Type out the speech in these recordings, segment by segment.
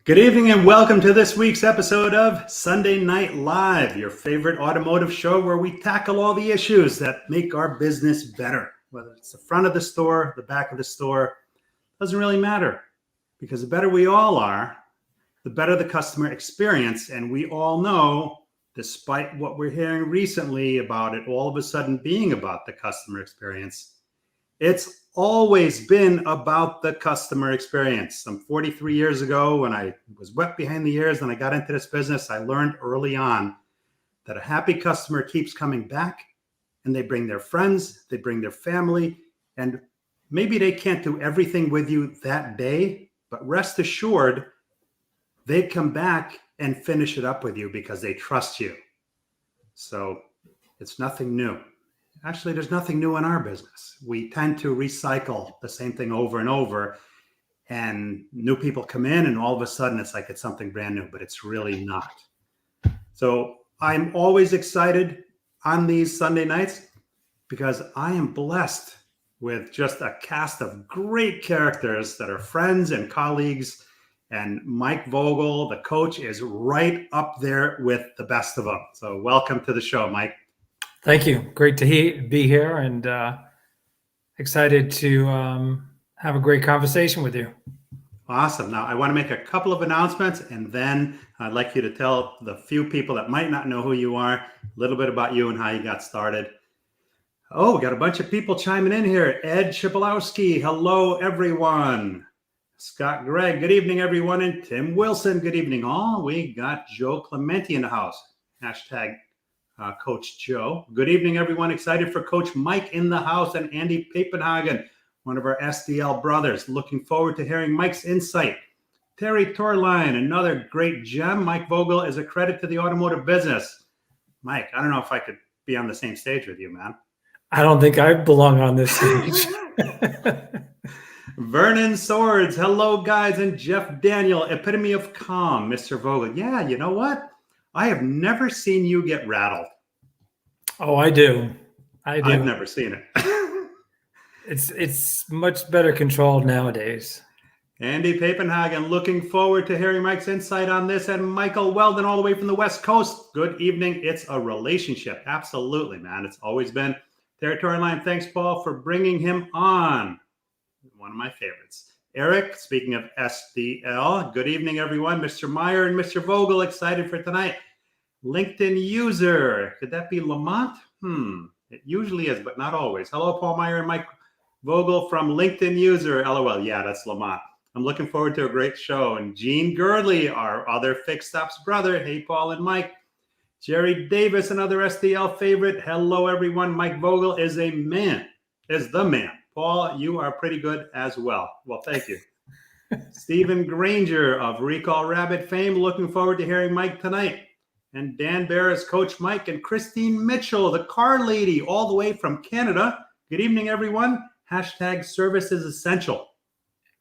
Good evening and welcome to this week's episode of Sunday Night Live, your favorite automotive show where we tackle all the issues that make our business better. Whether it's the front of the store, the back of the store, doesn't really matter, because the better we all are, the better the customer experience. And we all know, despite what we're hearing recently about it all of a sudden being about the customer experience, it's always been about the customer experience. Some 43 years ago, when I was wet behind the ears and I got into this business, I learned early on that a happy customer keeps coming back, and they bring their friends, they bring their family, and maybe they can't do everything with you that day, but rest assured, they come back and finish it up with you because they trust you. So it's nothing new. Actually, there's nothing new in our business. We tend to recycle the same thing over and over, and new people come in and all of a sudden it's like it's something brand new, but it's really not. So I'm always excited on these Sunday nights because I am blessed with just a cast of great characters that are friends and colleagues. And Mike Vogel, the coach, is right up there with the best of them. So welcome to the show, Mike. Thank you. Great to be here and excited to have a great conversation with you. Awesome. Now, I want to make a couple of announcements, and then I'd like you to tell the few people that might not know who you are a little bit about you and how you got started. Oh, we got a bunch of people chiming in here. Ed Shipolowski, hello, everyone. Scott Gregg, good evening, everyone. And Tim Wilson, good evening, all. We got Joe Clementi in the house. Hashtag Coach Joe. Good evening, everyone. Excited for Coach Mike in the house, and Andy Papenhagen, one of our SDL brothers. Looking forward to hearing Mike's insight. Terry Torline, another great gem. Mike Vogel is a credit to the automotive business. Mike, I don't know if I could be on the same stage with you, man. I don't think I belong on this stage. Vernon Swords, hello, guys. And Jeff Daniel, epitome of calm, Mr. Vogel. Yeah, you know what? I have never seen you get rattled. Oh, I do. I've never seen it. It's much better controlled nowadays. Andy Papenhagen, looking forward to hearing Mike's insight on this. And Michael Weldon, all the way from the West Coast. Good evening. It's a relationship. Absolutely, man. It's always been. Territory Line, thanks, Paul, for bringing him on. One of my favorites. Eric, speaking of SDL, good evening, everyone. Mr. Meijer and Mr. Vogel, excited for tonight. LinkedIn user, could that be Lamont? It usually is, but not always. Hello, Paul Meijer and Mike Vogel from LinkedIn user. LOL, yeah, that's Lamont. I'm looking forward to a great show. And Gene Girdley, our other Fixed Ops brother. Hey, Paul and Mike. Jerry Davis, another SDL favorite. Hello, everyone. Mike Vogel is the man. Paul, you are pretty good as well. Well, thank you. Stephen Granger of Recall Rabbit fame, looking forward to hearing Mike tonight. And Dan Barris, Coach Mike, and Christine Mitchell, the car lady, all the way from Canada. Good evening, everyone. Hashtag service is essential.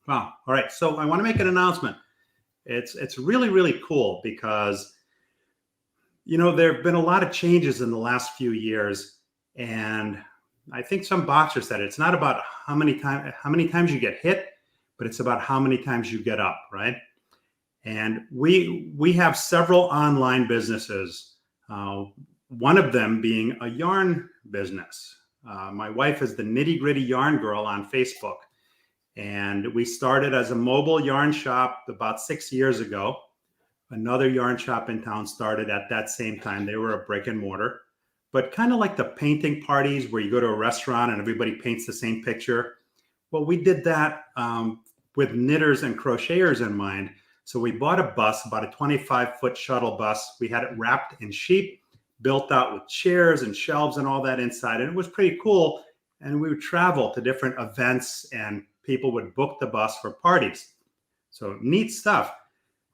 Wow. All right. So I want to make an announcement. It's really, really cool because, you know, there have been a lot of changes in the last few years, and I think some boxers said it's not about how many times you get hit, but it's about how many times you get up, right? And we have several online businesses. One of them being a yarn business. My wife is the Nitty Gritty Yarn Girl on Facebook, and we started as a mobile yarn shop about 6 years ago. Another yarn shop in town started at that same time. They were a brick and mortar. But kind of like the painting parties where you go to a restaurant and everybody paints the same picture. Well, we did that with knitters and crocheters in mind. So we bought a bus, about a 25-foot shuttle bus. We had it wrapped in sheep, built out with chairs and shelves and all that inside. And it was pretty cool. And we would travel to different events and people would book the bus for parties. So neat stuff.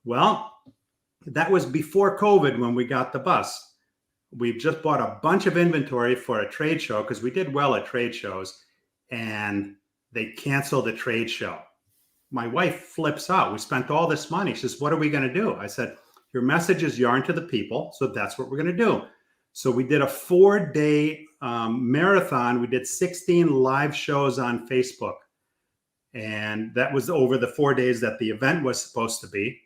Well, that was before COVID when we got the bus. We've just bought a bunch of inventory for a trade show because we did well at trade shows, and they canceled the trade show. My wife flips out. We spent all this money. She says, what are we going to do? I said, your message is yarn to the people. So that's what we're going to do. So we did a 4-day marathon. We did 16 live shows on Facebook. And that was over the 4 days that the event was supposed to be.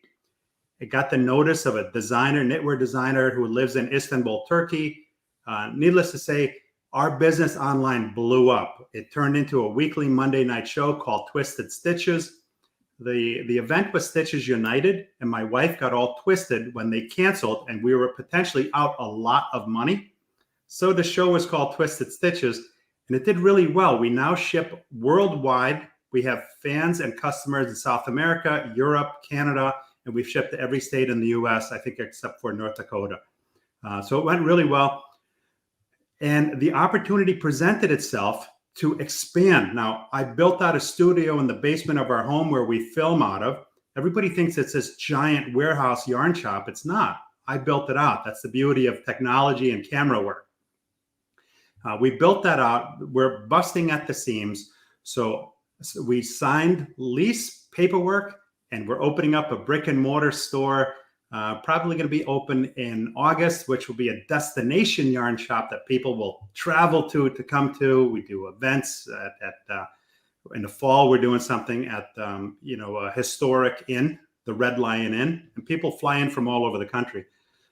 It got the notice of a designer, knitwear designer who lives in Istanbul, Turkey. Needless to say, our business online blew up. It turned into a weekly Monday night show called Twisted Stitches. The event was Stitches United, and my wife got all twisted when they canceled, and we were potentially out a lot of money. So the show was called Twisted Stitches, and it did really well. We now ship worldwide. We have fans and customers in South America, Europe, Canada, and we've shipped to every state in the US, I think, except for North Dakota. So it went really well. And the opportunity presented itself to expand. Now, I built out a studio in the basement of our home where we film out of. Everybody thinks it's this giant warehouse yarn shop. It's not. I built it out. That's the beauty of technology and camera work. We built that out. We're busting at the seams. So we signed lease paperwork, and we're opening up a brick and mortar store, probably going to be open in August, which will be a destination yarn shop that people will travel to come to. We do events in the fall. We're doing something at a historic inn, the Red Lion Inn, and people fly in from all over the country.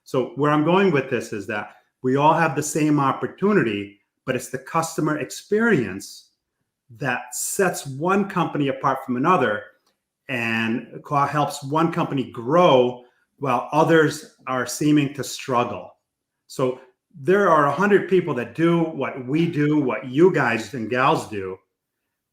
So where I'm going with this is that we all have the same opportunity, but it's the customer experience that sets one company apart from another and helps one company grow while others are seeming to struggle. So there are 100 people that do what we do, what you guys and gals do.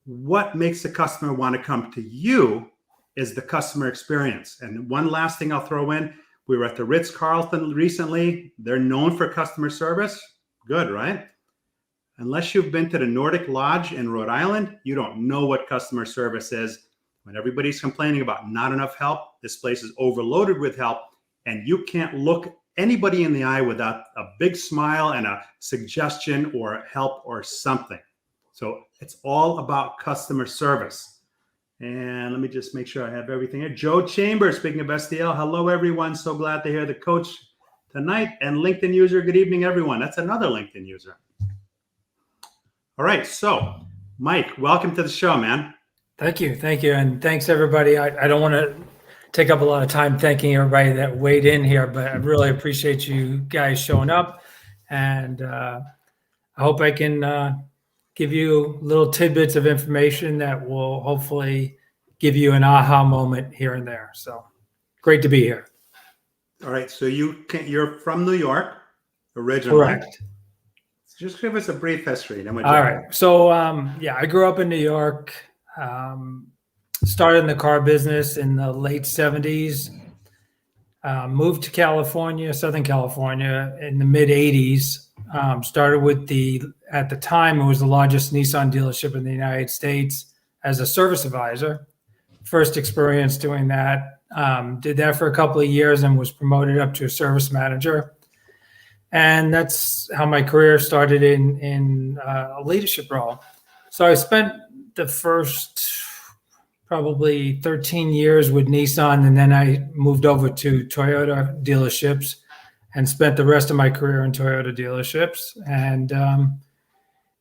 What makes the customer want to come to you is the customer experience. And one last thing I'll throw in, we were at the Ritz-Carlton recently. They're known for customer service. Good, right? Unless you've been to the Nordic Lodge in Rhode Island, you don't know what customer service is. When everybody's complaining about not enough help, this place is overloaded with help, and you can't look anybody in the eye without a big smile and a suggestion or help or something. So it's all about customer service. And let me just make sure I have everything here. Joe Chambers, speaking of STL, hello, everyone. So glad to hear the coach tonight. And LinkedIn user, good evening, everyone. That's another LinkedIn user. All right, so Mike, welcome to the show, man. Thank you. And thanks, everybody. I don't want to take up a lot of time thanking everybody that weighed in here, but I really appreciate you guys showing up. And I hope I can give you little tidbits of information that will hopefully give you an aha moment here and there. So great to be here. All right. So you're from New York originally. Correct. Just give us a brief history. All right. So, I grew up in New York. Started in the car business in the late 70s, moved to California, Southern California in the mid 80s. Started with at the time, it was the largest Nissan dealership in the United States as a service advisor. First experience doing that. Did that for a couple of years and was promoted up to a service manager. And that's how my career started in a leadership role. So I spent the first probably 13 years with Nissan, and then I moved over to Toyota dealerships and spent the rest of my career in Toyota dealerships. And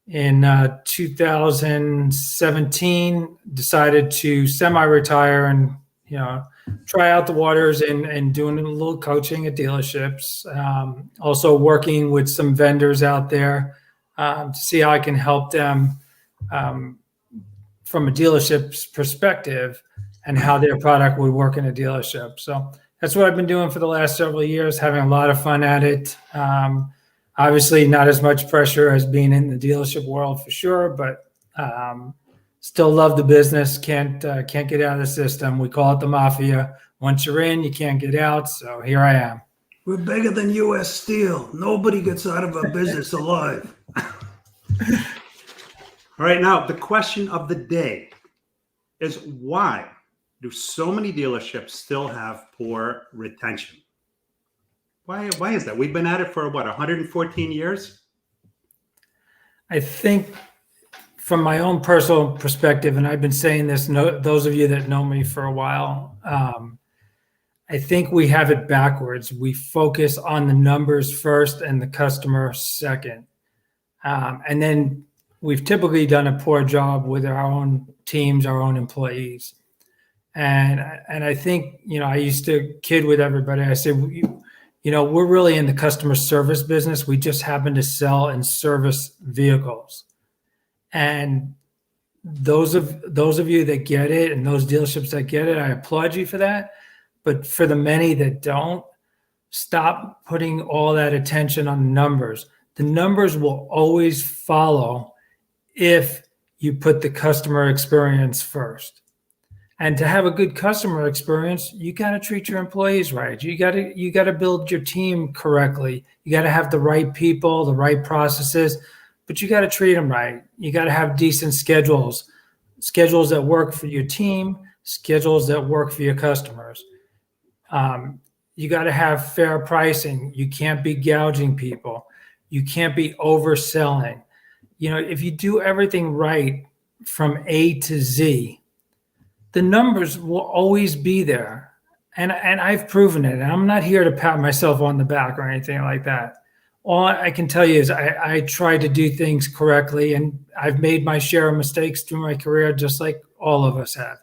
in 2017, decided to semi-retire and try out the waters and doing a little coaching at dealerships. Also working with some vendors out there to see how I can help them from a dealership's perspective and how their product would work in a dealership. So that's what I've been doing for the last several years, having a lot of fun at it. Obviously not as much pressure as being in the dealership world for sure, but still love the business. Can't get out of the system. We call it the mafia. Once you're in, you can't get out. So here I am. We're bigger than U.S. Steel. Nobody gets out of our business alive. All right, now the question of the day is, why do so many dealerships still have poor retention? Why is that? We've been at it for 114 years? I think from my own personal perspective, and I've been saying this, those of you that know me for a while, I think we have it backwards. We focus on the numbers first and the customer second. And then we've typically done a poor job with our own teams, our own employees. And I think, I used to kid with everybody. I said, we're really in the customer service business. We just happen to sell and service vehicles. And those of you that get it, and those dealerships that get it, I applaud you for that. But for the many that don't, stop putting all that attention on the numbers. The numbers will always follow if you put the customer experience first. And to have a good customer experience, you got to treat your employees right. You got to build your team correctly. You got to have the right people, the right processes, but you got to treat them right. You got to have decent schedules that work for your team, schedules that work for your customers. You got to have fair pricing. You can't be gouging people. You can't be overselling. If you do everything right from A to Z, the numbers will always be there. And I've proven it. And I'm not here to pat myself on the back or anything like that. All I can tell you is I try to do things correctly, and I've made my share of mistakes through my career, just like all of us have.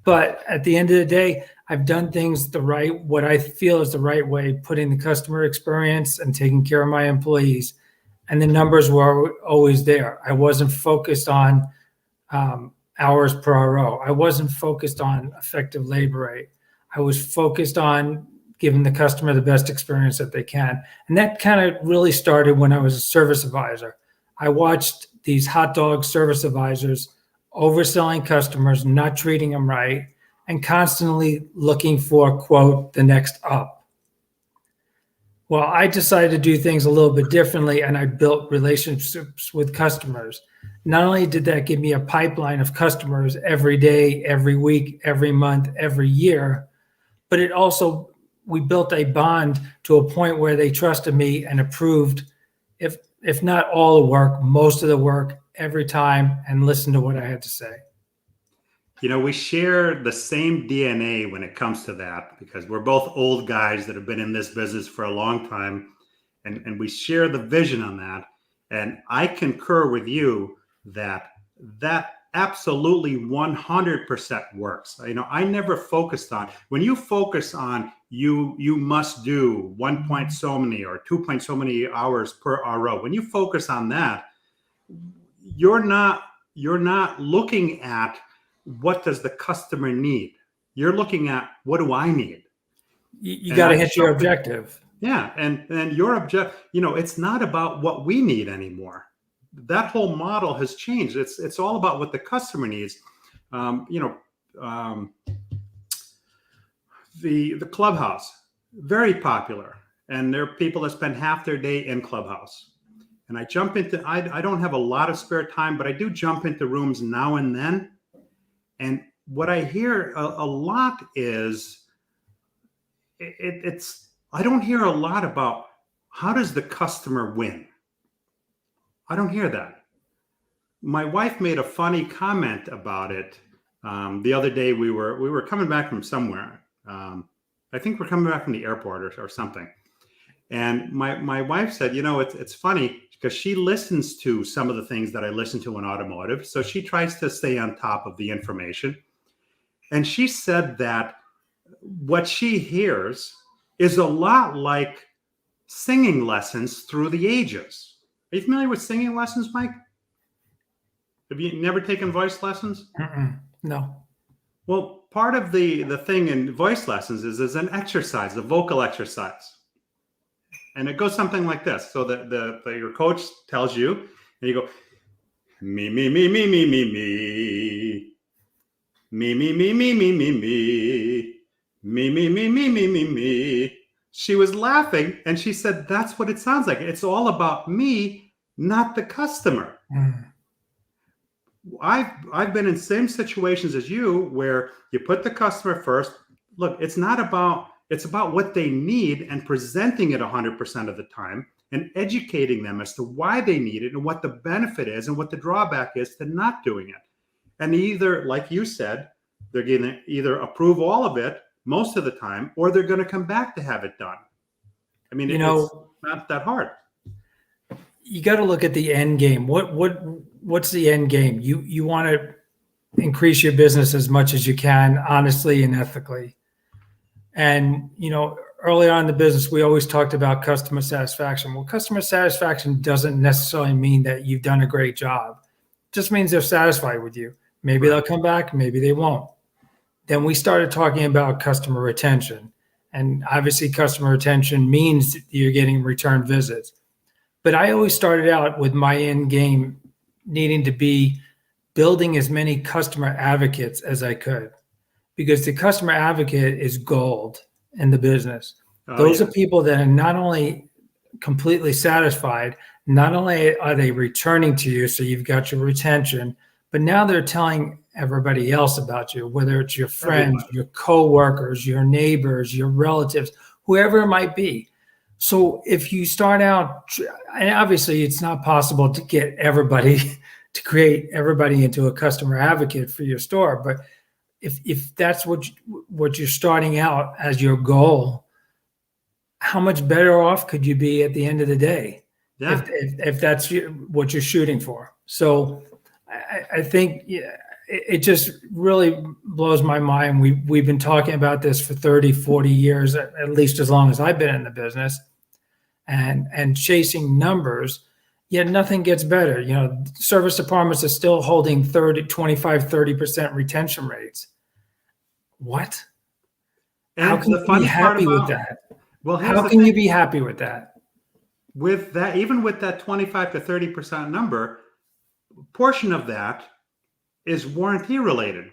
But at the end of the day, I've done things what I feel is the right way, putting the customer experience and taking care of my employees. And the numbers were always there. I wasn't focused on hours per RO. I wasn't focused on effective labor rate. I was focused on giving the customer the best experience that they can. And that kind of really started when I was a service advisor. I watched these hot dog service advisors overselling customers, not treating them right, and constantly looking for, quote, the next up. Well, I decided to do things a little bit differently, and I built relationships with customers. Not only did that give me a pipeline of customers every day, every week, every month, every year, but we built a bond to a point where they trusted me and approved, if not all the work, most of the work every time, and listened to what I had to say. We share the same DNA when it comes to that, because we're both old guys that have been in this business for a long time, and we share the vision on that. And I concur with you that absolutely 100% works. I never focused on, when you focus on you must do 1 point so many or 2 point so many hours per RO. When you focus on that, you're not looking at what does the customer need. You're looking at, what do I need? You got to hit your objective. Yeah. And your objective, it's not about what we need anymore. That whole model has changed. It's all about what the customer needs. The Clubhouse, very popular. And there are people that spend half their day in Clubhouse. And I jump into, I don't have a lot of spare time, but I do jump into rooms now and then. And what I hear a lot is, I don't hear a lot about how does the customer win. I don't hear that. My wife made a funny comment about it the other day. We were coming back from somewhere. I think we're coming back from the airport or something. And my wife said, it's funny because she listens to some of the things that I listen to in automotive. So she tries to stay on top of the information. And she said that what she hears is a lot like singing lessons through the ages. Are you familiar with singing lessons, Mike? Have you never taken voice lessons? No. Well, part of the thing in voice lessons is an exercise, a vocal exercise. And it goes something like this. So that your coach tells you, and you go, me, me, me, me, me, me, me. Me, me, me, me, me, me, me. Me, me, me, me, me, me, me. She was laughing, and she said, that's what it sounds like. It's all about me, not the customer. I've been in same situations as you where you put the customer first. Look, it's about what they need and presenting it 100% of the time and educating them as to why they need it and what the benefit is and what the drawback is to not doing it. And either, like you said, they're going to either approve all of it most of the time, or they're going to come back to have it done. I mean, it's not that hard. You got to look at the end game. What's the end game? You want to increase your business as much as you can, honestly and ethically. And, early on in the business, we always talked about customer satisfaction. Well, customer satisfaction doesn't necessarily mean that you've done a great job. It just means they're satisfied with you. Maybe they'll come back, maybe they won't. Then we started talking about customer retention. And obviously customer retention means you're getting return visits. But I always started out with my end game needing to be building as many customer advocates as I could, because the customer advocate is gold in the business. Those are people that are not only completely satisfied, not only are they returning to you, so you've got your retention, but now they're telling everybody else about you, whether it's your friends, your coworkers, your neighbors, your relatives, whoever it might be. So if you start out, and obviously it's not possible to get everybody to create everybody into a customer advocate for your store, but if that's what you're starting out as your goal, how much better off could you be at the end of the day? Yeah. If that's what you're shooting for. So I think it just really blows my mind. We've been talking about this for 30, 40 years, at least as long as I've been in the business, and chasing numbers, yet nothing gets better. Service departments are still holding 30% retention rates. What? And how can you be happy with that? Well, how can you be happy with that? With that, even with that 25 to 30% number, portion of that is warranty related.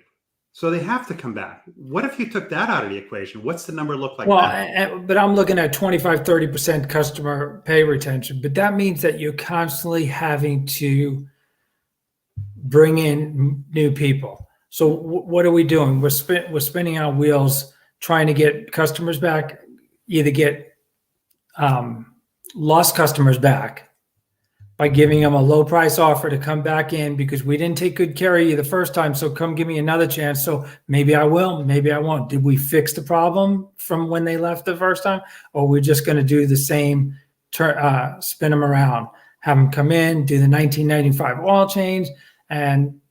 So they have to come back. What if you took that out of the equation? What's the number look like? Well, but I'm looking at 25, 30% customer pay retention, but that means that you're constantly having to bring in new people. So what are we doing? We're spinning our wheels, trying to get customers back, either get lost customers back by giving them a low price offer to come back in because we didn't take good care of you the first time. So come give me another chance. So maybe I will, maybe I won't. Did we fix the problem from when they left the first time? Or we're just going to do the same, spin them around, have them come in, do the 1995 oil change, and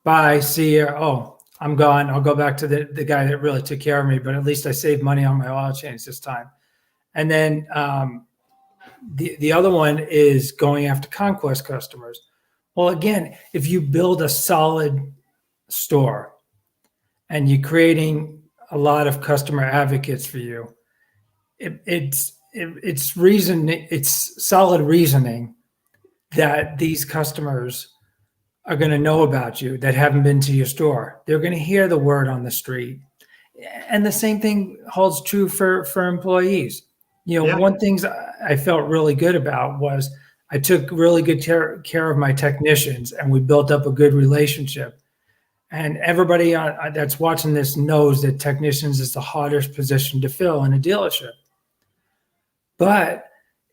bye, see you. Oh, I'm gone. I'll go back to the guy that really took care of me, but at least I saved money on my oil change this time. And then the other one is going after conquest customers. Well, again, if you build a solid store and you're creating a lot of customer advocates for you, it's solid reasoning that these customers are going to know about you that haven't been to your store. They're going to hear the word on the street. And the same thing holds true for employees. One thing I felt really good about was I took really good care of my technicians, and we built up a good relationship. And everybody that's watching this knows that technicians is the hardest position to fill in a dealership. But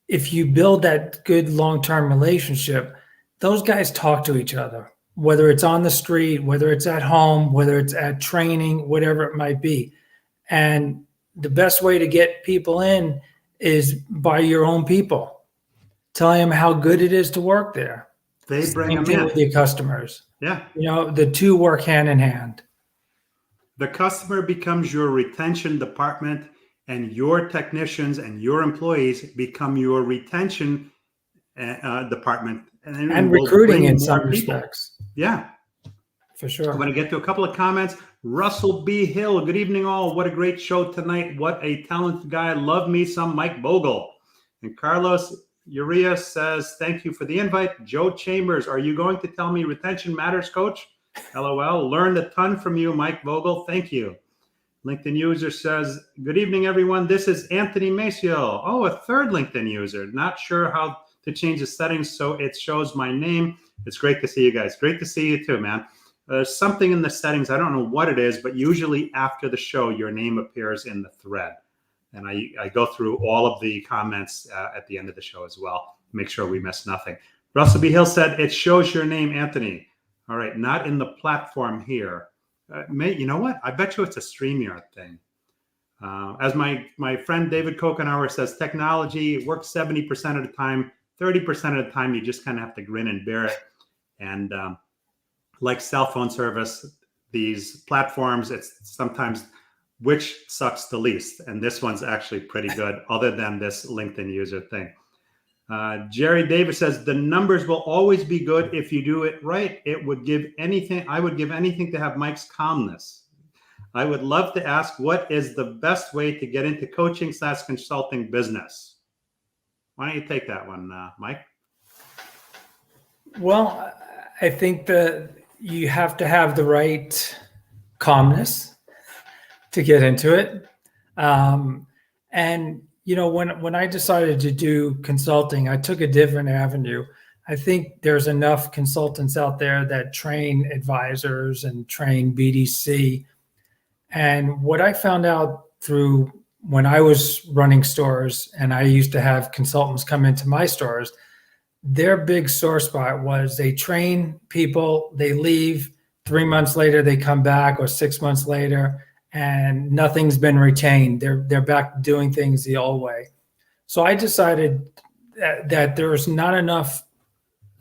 if you build that good long-term relationship, those guys talk to each other, whether it's on the street, whether it's at home, whether it's at training, whatever it might be. And the best way to get people in is by your own people. Telling them how good it is to work there. They bring Same them thing in with your customers. Yeah. The two work hand in hand. The customer becomes your retention department, and your technicians and your employees become your retention department. And recruiting in some respects. Yeah. For sure. I'm going to get to a couple of comments. Russell B. Hill, good evening all. What a great show tonight. What a talented guy. Love me some Mike Vogel. And Carlos Uria says, thank you for the invite. Joe Chambers, are you going to tell me retention matters, coach? LOL. Learned a ton from you, Mike Vogel. Thank you. LinkedIn user says, good evening, everyone. This is Anthony Maciel. Oh, a third LinkedIn user. Not sure how to change the settings so it shows my name. It's great to see you guys. Great to see you too, man. There's something in the settings. I don't know what it is, but usually after the show, your name appears in the thread. And I go through all of the comments at the end of the show as well. Make sure we miss nothing. Russell B. Hill said, it shows your name, Anthony. All right, not in the platform here. You know what? I bet you it's a StreamYard thing. As my friend David Kokenauer says, technology works 70% of the time. 30% of the time, you just kind of have to grin and bear it. And like cell phone service, these platforms, it's sometimes which sucks the least. And this one's actually pretty good, other than this LinkedIn user thing. Jerry Davis says, the numbers will always be good if you do it right. I would give anything to have Mike's calmness. I would love to ask, what is the best way to get into coaching/consulting business? Why don't you take that one, Mike? Well, I think that you have to have the right calmness to get into it. And, you know, when I decided to do consulting, I took a different avenue. I think there's enough consultants out there that train advisors and train BDC. And what I found out through when I was running stores, and I used to have consultants come into my stores, their big sore spot was they train people, they leave, 3 months later they come back, or 6 months later, and nothing's been retained. They're back doing things the old way. So I decided that there's not enough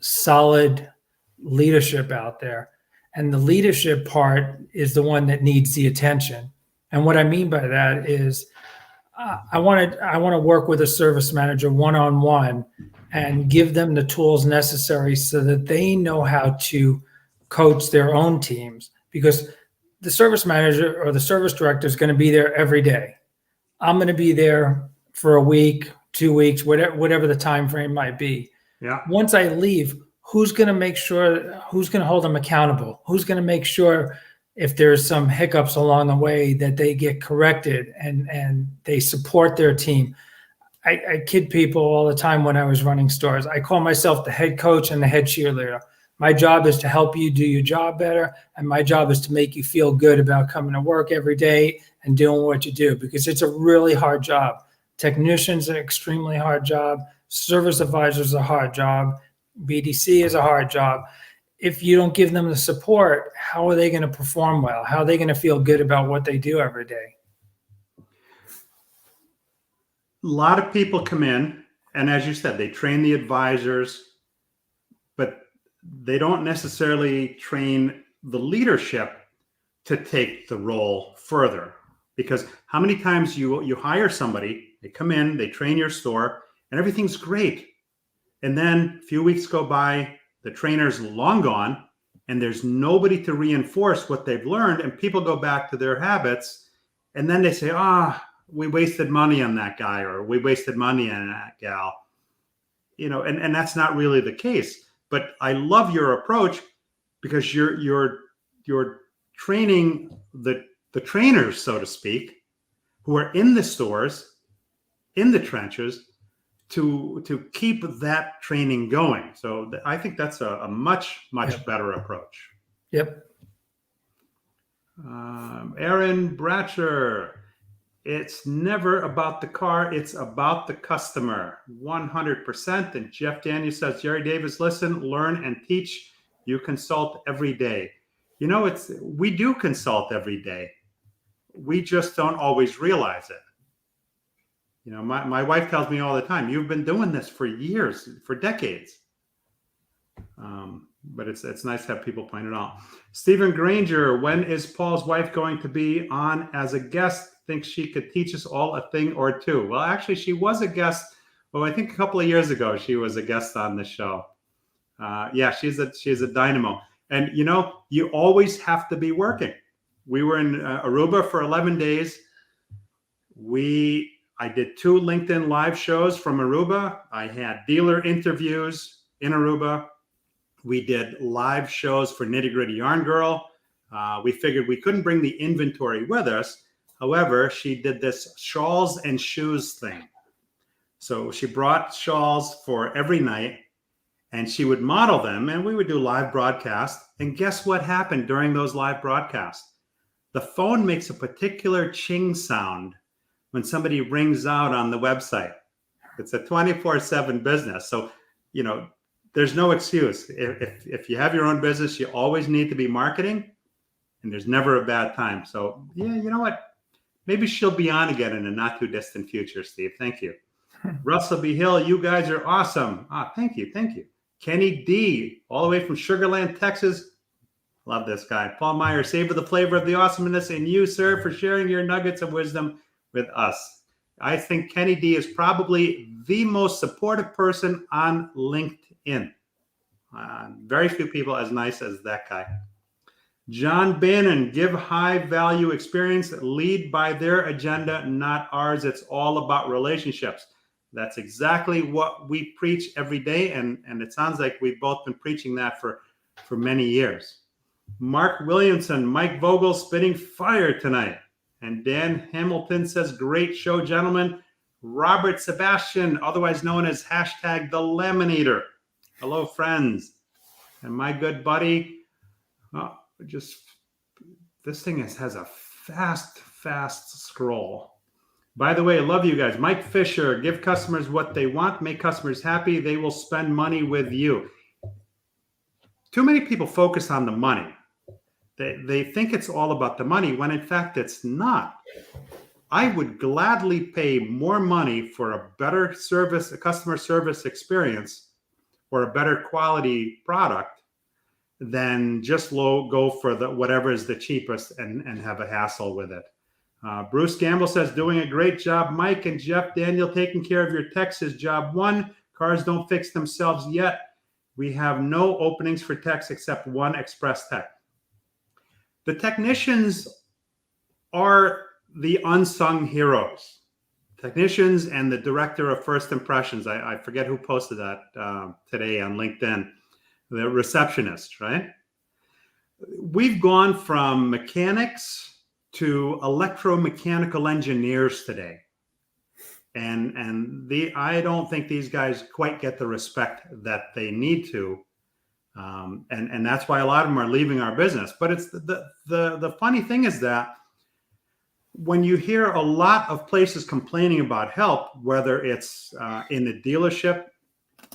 solid leadership out there. And the leadership part is the one that needs the attention. And what I mean by that is I want to work with a service manager one-on-one and give them the tools necessary so that they know how to coach their own teams, because the service manager or the service director is going to be there every day. I'm going to be there for a week, 2 weeks, whatever the time frame might be. Yeah. Once I leave, who's going to hold them accountable? Who's going to make sure if there's some hiccups along the way that they get corrected and they support their team? I kid people all the time when I was running stores. I call myself the head coach and the head cheerleader. My job is to help you do your job better, and my job is to make you feel good about coming to work every day and doing what you do, because it's a really hard job. Technicians are an extremely hard job. Service advisors are a hard job. BDC is a hard job. If you don't give them the support, how are they going to perform well? How are they going to feel good about what they do every day? A lot of people come in, and as you said, they train the advisors, but they don't necessarily train the leadership to take the role further. Because how many times you hire somebody, they come in, they train your store, and everything's great. And then a few weeks go by, the trainer's long gone, and there's nobody to reinforce what they've learned, and people go back to their habits, and then they say, we wasted money on that guy, or we wasted money on that gal. You know, and that's not really the case. But I love your approach, because you're training the trainers, so to speak, who are in the stores, in the trenches, to keep that training going. So I think that's a much better approach. Yep. Aaron Bratcher, it's never about the car, it's about the customer. 100%. And Jeff Daniels says, Jerry Davis, listen, learn, and teach. You consult every day. You know, we do consult every day. We just don't always realize it. You know, my wife tells me all the time, you've been doing this for years, for decades. But it's nice to have people point it out. Stephen Granger, when is Paul's wife going to be on as a guest? Thinks she could teach us all a thing or two. Well, actually, she was a guest. Well, I think a couple of years ago, she was a guest on the show. Yeah, she's a dynamo. And, you know, you always have to be working. We were in Aruba for 11 days. I did 2 LinkedIn live shows from Aruba. I had dealer interviews in Aruba. We did live shows for Nitty Gritty Yarn Girl. We figured we couldn't bring the inventory with us. However, she did this shawls and shoes thing. So she brought shawls for every night, and she would model them, and we would do live broadcasts. And guess what happened during those live broadcasts? The phone makes a particular ching sound when somebody rings out on the website. It's a 24/7 business. So, you know, there's no excuse. If you have your own business, you always need to be marketing, and there's never a bad time. So, yeah, you know what? Maybe she'll be on again in a not too distant future, Steve. Thank you. Russell B. Hill, you guys are awesome. Thank you. Kenny D, all the way from Sugar Land, Texas. Love this guy. Paul Meijer, savor the flavor of the awesomeness in you, sir, for sharing your nuggets of wisdom with us. I think Kenny D is probably the most supportive person on LinkedIn. Very few people as nice as that guy. John Bannon, give high value experience, lead by their agenda, not ours. It's all about relationships. That's exactly what we preach every day. And it sounds like we've both been preaching that for many years. Mark Williamson, Mike Vogel spitting fire tonight. And Dan Hamilton says, great show, gentlemen. Robert Sebastian, otherwise known as hashtag the Laminator. Hello, friends. And my good buddy, this thing has a fast scroll. By the way, I love you guys. Mike Fisher, give customers what they want, make customers happy. They will spend money with you. Too many people focus on the money. They think it's all about the money when in fact it's not. I would gladly pay more money for a better service, a customer service experience, or a better quality product than just go for the whatever is the cheapest and have a hassle with it. Bruce Gamble says, doing a great job, Mike and Jeff. Daniel, taking care of your techs is job one. Cars don't fix themselves yet. We have no openings for techs except one express tech. The technicians are the unsung heroes. Technicians and the director of first impressions. I forget who posted that today on LinkedIn. The receptionist, right? We've gone from mechanics to electromechanical engineers today. And I don't think these guys quite get the respect that they need to. And that's why a lot of them are leaving our business. But it's the funny thing is that when you hear a lot of places complaining about help, whether it's in the dealership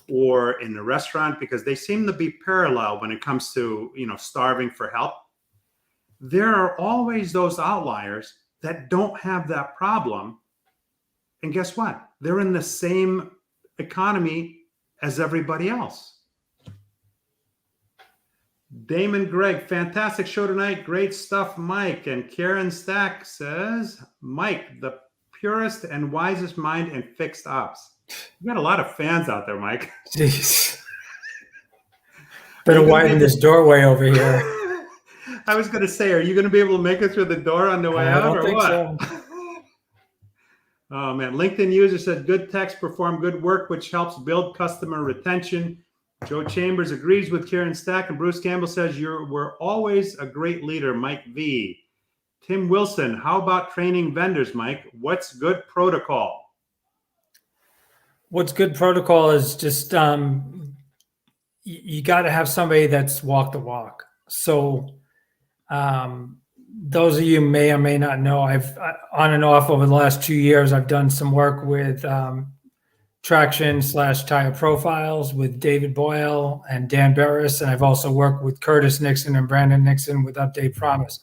or in the restaurant, because they seem to be parallel when it comes to, starving for help, there are always those outliers that don't have that problem. And guess what? They're in the same economy as everybody else. Damon Gregg, fantastic show tonight. Great stuff, Mike. And Karen Stack says, Mike, the purest and wisest mind in fixed ops. You got a lot of fans out there, Mike. Jeez. Better widen this doorway over here. I was going to say, are you going to be able to make it through the door on the way out or what? So. Oh, man. LinkedIn user said, good techs perform good work, which helps build customer retention. Joe Chambers agrees with Karen Stack, and Bruce Campbell says, we're always a great leader, Mike V. Tim Wilson, how about training vendors, Mike? What's good protocol? What's good protocol is just you got to have somebody that's walk the walk. So those of you may or may not know, I've on and off over the last 2 years, I've done some work with Traction/Tire Profiles with David Boyle and Dan Barris, and I've also worked with Curtis Nixon and Brandon Nixon with Update Promise.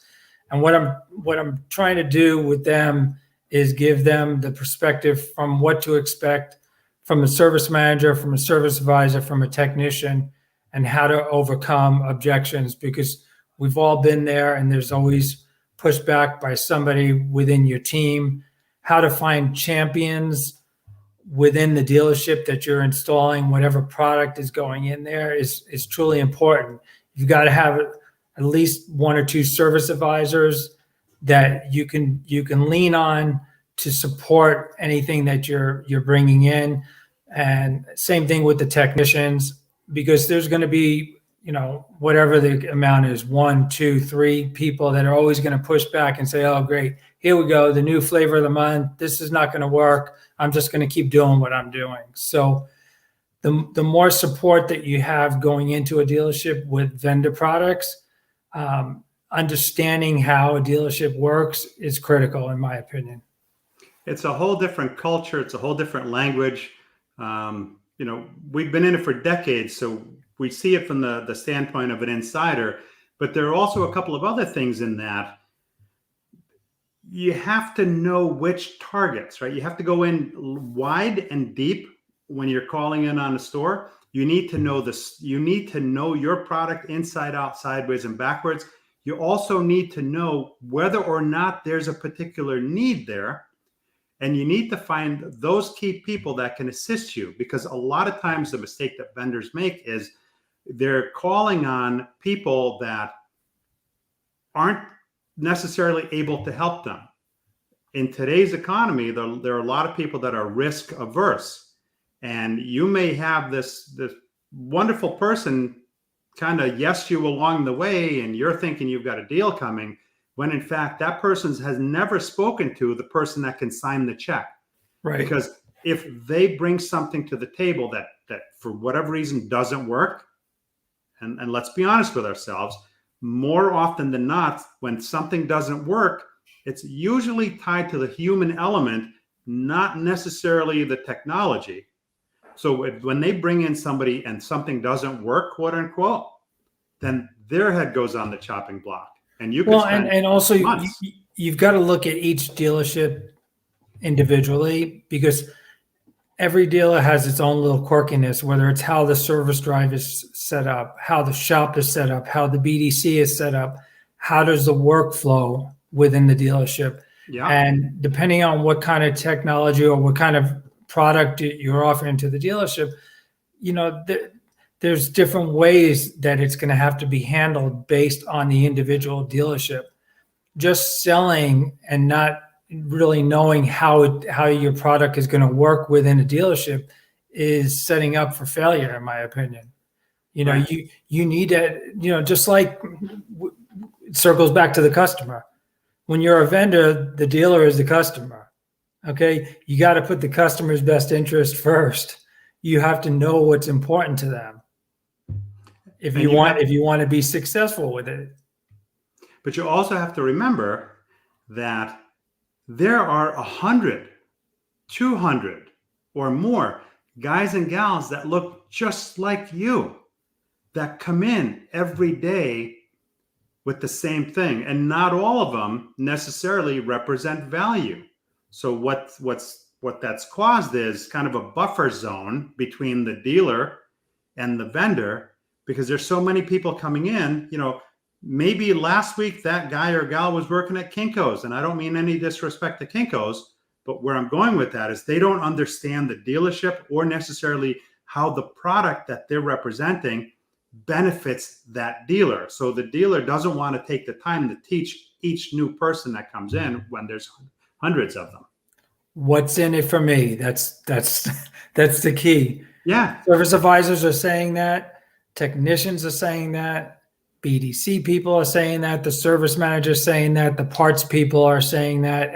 And what I'm trying to do with them is give them the perspective from what to expect from a service manager, from a service advisor, from a technician, and how to overcome objections, because we've all been there and there's always pushback by somebody within your team. How to find champions within the dealership that you're installing, whatever product is going in there is truly important. You've got to have at least one or two service advisors that you can lean on to support anything that you're bringing in. And same thing with the technicians, because there's going to be, whatever the amount is, 1, 2, 3 people that are always going to push back and say, oh, great, here we go, the new flavor of the month. This is not going to work. I'm just going to keep doing what I'm doing. So the more support that you have going into a dealership with vendor products, understanding how a dealership works is critical, in my opinion. It's a whole different culture. It's a whole different language. We've been in it for decades, so we see it from the standpoint of an insider, but there are also a couple of other things in that. You have to know which targets, right? You have to go in wide and deep when you're calling in on a store. You need to know this. You need to know your product inside out, sideways, and backwards. You also need to know whether or not there's a particular need there. And you need to find those key people that can assist you, because a lot of times the mistake that vendors make is they're calling on people that aren't necessarily able to help them. In today's economy, there are a lot of people that are risk averse. And you may have this wonderful person kind of yes you along the way, and you're thinking you've got a deal coming, when in fact that person has never spoken to the person that can sign the check. Right. Because if they bring something to the table that for whatever reason doesn't work, and let's be honest with ourselves, more often than not, when something doesn't work, it's usually tied to the human element, not necessarily the technology. So when they bring in somebody and something doesn't work, quote unquote, then their head goes on the chopping block. And you can and also you've got to look at each dealership individually, because every dealer has its own little quirkiness, whether it's how the service drive is set up, how the shop is set up, how the BDC is set up, how does the workflow within the dealership. Yeah. And depending on what kind of technology or what kind of product you're offering to the dealership, there's different ways that it's going to have to be handled based on the individual dealership. Just selling and not really knowing how your product is going to work within a dealership is setting up for failure, in my opinion. Right. You need to, just like it circles back to the customer. When you're a vendor, the dealer is the customer. Okay. You got to put the customer's best interest first. You have to know what's important to them if you want to be successful with it. But you also have to remember that there are 100, 200 or more guys and gals that look just like you, that come in every day with the same thing. And not all of them necessarily represent value. So what that's caused is kind of a buffer zone between the dealer and the vendor, because there's so many people coming in. Maybe last week that guy or gal was working at Kinko's, and I don't mean any disrespect to Kinko's, but where I'm going with that is they don't understand the dealership or necessarily how the product that they're representing benefits that dealer. So the dealer doesn't want to take the time to teach each new person that comes in when there's hundreds of them. What's in it for me? That's the key. Yeah. Service advisors are saying that. Technicians are saying that. BDC people are saying that. The service manager is saying that. The parts people are saying that.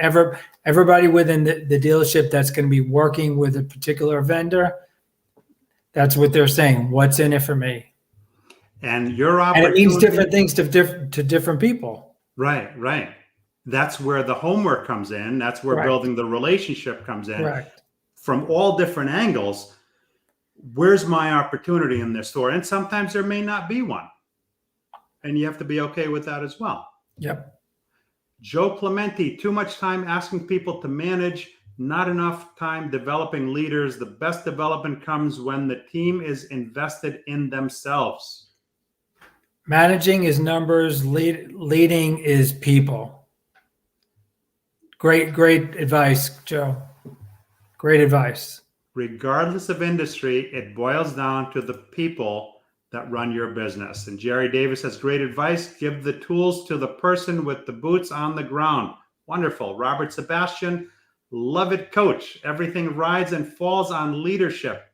Everybody within the dealership that's going to be working with a particular vendor, that's what they're saying. What's in it for me? And your opportunity. And it means different things to different people. Right. That's where the homework comes in. That's where building the relationship comes in. Correct. From all different angles. Where's my opportunity in this store? And sometimes there may not be one. And you have to be okay with that as well. Yep. Joe Clementi, too much time asking people to manage, not enough time developing leaders. The best development comes when the team is invested in themselves. Managing is numbers, leading is people. Great advice, Joe. Great advice. Regardless of industry, it boils down to the people that run your business. And Jerry Davis has great advice. Give the tools to the person with the boots on the ground. Wonderful. Robert Sebastian, love it, coach. Everything rides and falls on leadership.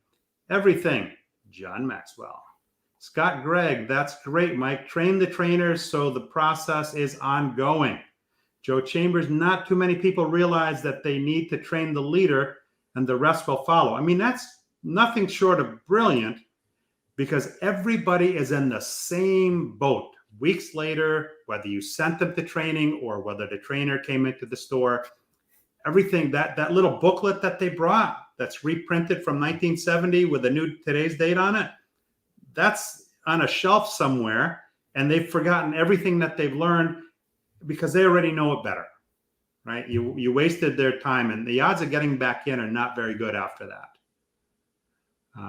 Everything. John Maxwell. Scott Gregg, that's great, Mike. Train the trainers so the process is ongoing. Joe Chambers, not too many people realize that they need to train the leader and the rest will follow. I mean, that's nothing short of brilliant, because everybody is in the same boat. Weeks later, whether you sent them to training or whether the trainer came into the store, everything, that little booklet that they brought that's reprinted from 1970 with a new today's date on it, that's on a shelf somewhere, and they've forgotten everything that they've learned because they already know it better, right? You wasted their time, and the odds of getting back in are not very good after that.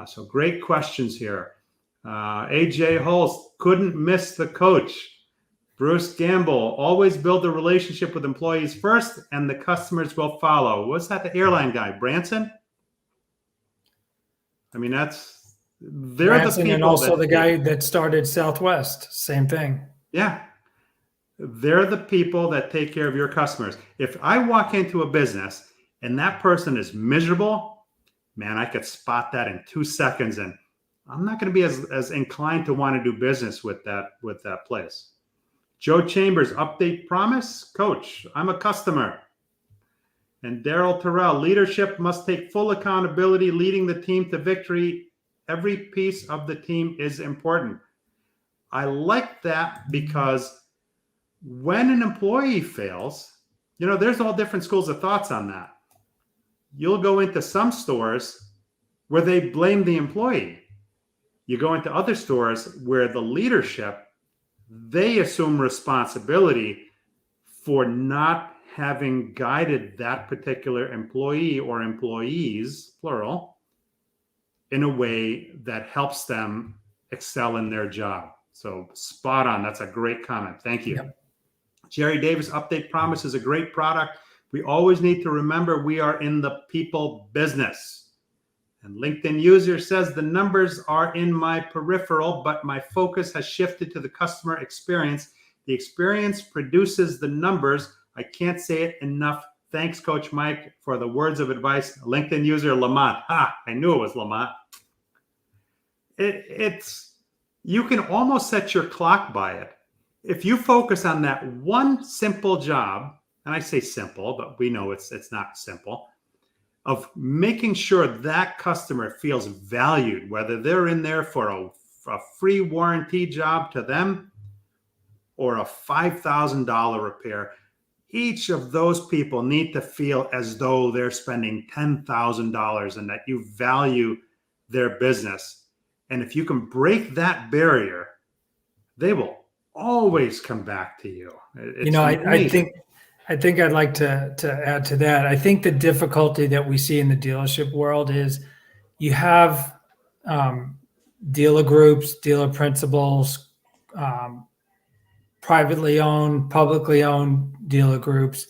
So great questions here. AJ Holst, couldn't miss the coach. Bruce Gamble, always build a relationship with employees first and the customers will follow. Was that the airline guy, Branson? I mean, they're Branson, the people. and also the guy that started Southwest, same thing. Yeah. They're the people that take care of your customers. If I walk into a business and that person is miserable, man, I could spot that in 2 seconds, and I'm not going to be as inclined to want to do business with that place. Joe Chambers, update promise. Coach, I'm a customer. And Daryl Terrell, leadership must take full accountability, leading the team to victory. Every piece of the team is important. I like that because when an employee fails, there's all different schools of thoughts on that. You'll go into some stores where they blame the employee. You go into other stores where the leadership, they assume responsibility for not having guided that particular employee or employees, plural, in a way that helps them excel in their job. So spot on. That's a great comment. Thank you. Yep. Jerry Davis, update promise is a great product. We always need to remember we are in the people business. And LinkedIn user says the numbers are in my peripheral, but my focus has shifted to the customer experience. The experience produces the numbers. I can't say it enough. Thanks, Coach Mike, for the words of advice. LinkedIn user Lamont. I knew it was Lamont. You can almost set your clock by it. If you focus on that one simple job, and I say simple, but we know it's not simple, of making sure that customer feels valued, whether they're in there for a free warranty job to them or a $5,000 repair, each of those people need to feel as though they're spending $10,000 and that you value their business. And if you can break that barrier, they will always come back to you. I think I'd like to add to that. I think the difficulty that we see in the dealership world is you have dealer groups, dealer principals, privately owned, publicly owned dealer groups,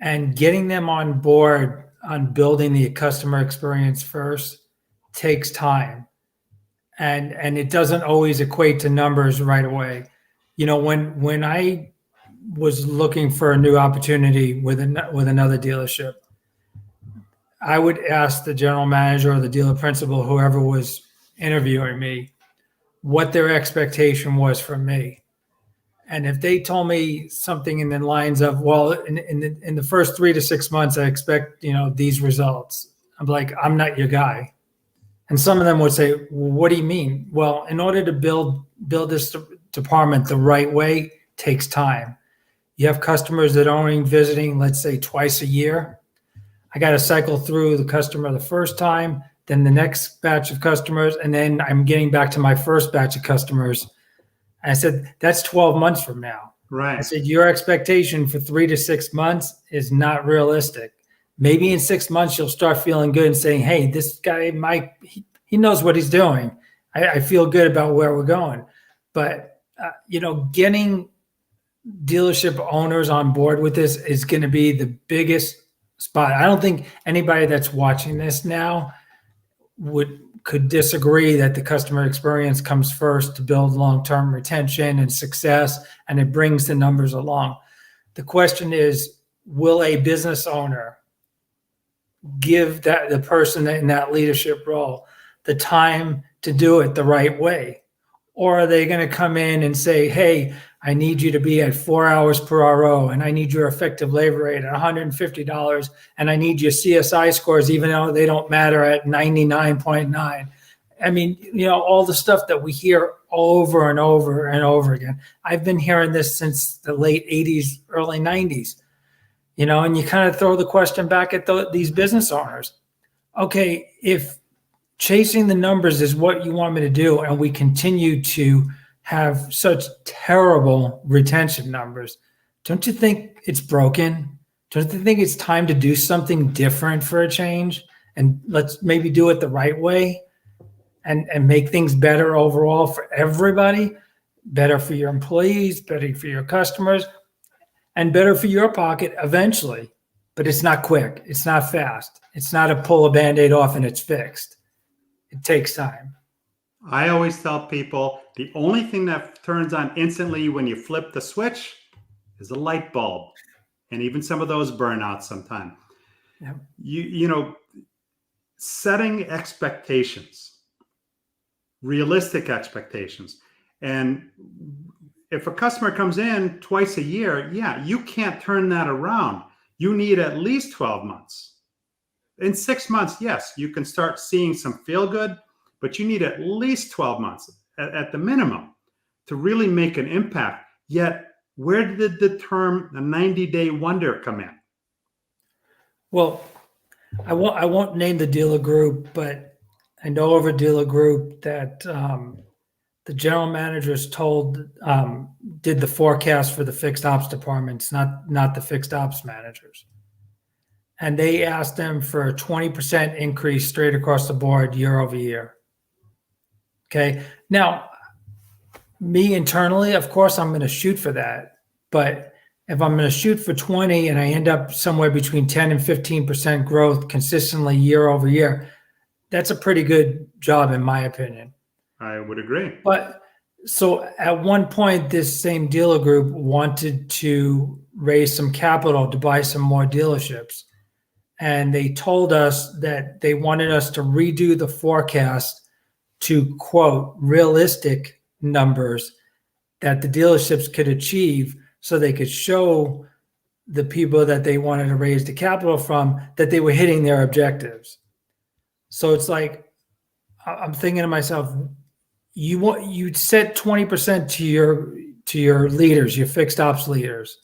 and getting them on board on building the customer experience first takes time. And it doesn't always equate to numbers right away. When I was looking for a new opportunity with another dealership, I would ask the general manager or the dealer principal, whoever was interviewing me, what their expectation was from me. And if they told me something in the lines of, well, in the first 3 to 6 months, I expect, these results, I'm like, I'm not your guy. And some of them would say, well, what do you mean? Well, in order to build this department the right way, takes time. You have customers that are only visiting, let's say, twice a year. I got to cycle through the customer the first time, then the next batch of customers, and then I'm getting back to my first batch of customers. And I said, that's 12 months from now. Right. I said, your expectation for 3 to 6 months is not realistic. Maybe in 6 months, you'll start feeling good and saying, hey, this guy, Mike, he knows what he's doing. I feel good about where we're going. But, getting dealership owners on board with this is going to be the biggest spot. I don't think anybody that's watching this now could disagree that the customer experience comes first to build long-term retention and success, and it brings the numbers along. The question is, will a business owner give the person in that leadership role the time to do it the right way? Or are they going to come in and say, hey, I need you to be at 4 hours per RO, and I need your effective labor rate at $150, and I need your CSI scores, even though they don't matter, at 99.9. I mean, all the stuff that we hear over and over and over again. I've been hearing this since the late 80s, early 90s, and you kind of throw the question back at these business owners. Okay, if chasing the numbers is what you want me to do, and we continue to have such terrible retention numbers, don't you think it's broken? Don't you think it's time to do something different for a change? And let's maybe do it the right way. and make things better overall for everybody, better for your employees, better for your customers, and better for your pocket eventually. But it's not quick. It's not fast. It's not a pull a Band-Aid off and it's fixed. It takes time. I always tell people the only thing that turns on instantly when you flip the switch is a light bulb. And even some of those burn out sometime. Yeah. You know, setting expectations, realistic expectations. And if a customer comes in twice a year, yeah, you can't turn that around. You need at least 12 months. In 6 months, yes, you can start seeing some feel good, but you need at least 12 months at the minimum to really make an impact. Yet, where did the term the 90-day wonder come in? Well, I won't name the dealer group, but I know of a dealer group that the general managers did the forecast for the fixed ops departments, not the fixed ops managers. And they asked them for a 20% increase straight across the board year over year. Okay. Now, me internally, of course, I'm going to shoot for that. But if I'm going to shoot for 20 and I end up somewhere between 10 and 15% growth consistently year over year, that's a pretty good job, in my opinion. I would agree. But so at one point, this same dealer group wanted to raise some capital to buy some more dealerships. And they told us that they wanted us to redo the forecast to, quote, realistic numbers that the dealerships could achieve so they could show the people that they wanted to raise the capital from that they were hitting their objectives. So it's like, I'm thinking to myself, you set 20% to your leaders, your fixed ops leaders.